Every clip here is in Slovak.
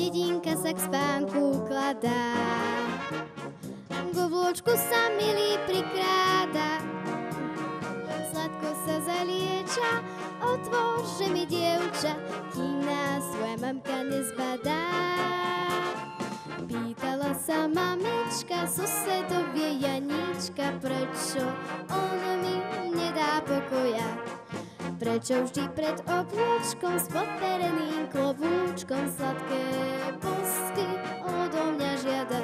dedinka sa k spánku kladá. Go vločku sa milý prikráda, sladko sa zalieča, otvorže mi dievča, kým nás svoja mamka nezbadá. Pýtala sa mamička, susedovie Janíčka, prečo on mi nedá pokoja. Prečo vždy pred obločkom s podpereným klobúčkom sladké bosky odo mňa žiada.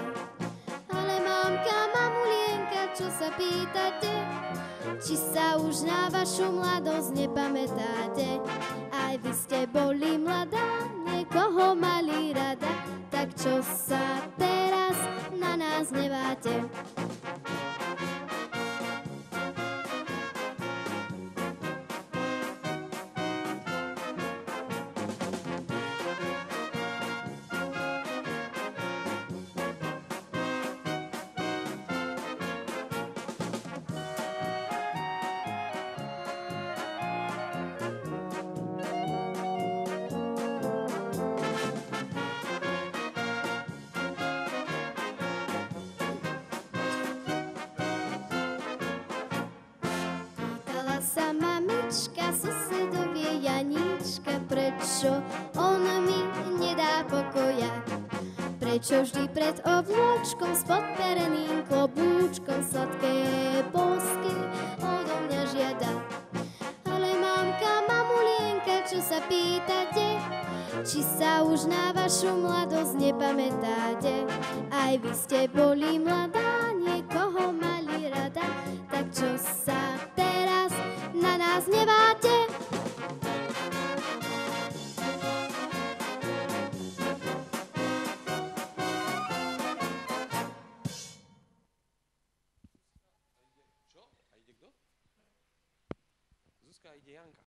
Ale mamka, mamulienka, čo sa pýtate? Či sa už na vašu mladosť nepamätáte? Aj vy ste boli mladá, niekoho mali rada, tak čo sa teraz na nás neváte? Sa mamička, susedovie Janíčka, prečo on mi nedá pokoja? Prečo vždy pred obločkom s podpereným klobúčkom sladké bosky odo mňa žiada? Ale mamka, mamulienka, čo sa pýtate? Či sa už na vašu mladosť nepamätáte? Aj vy ste boli mladá, niekoho mali rada, tak čo sa teraz na nás neváte? Čo? A ide kto? Zuzka, ide Janka.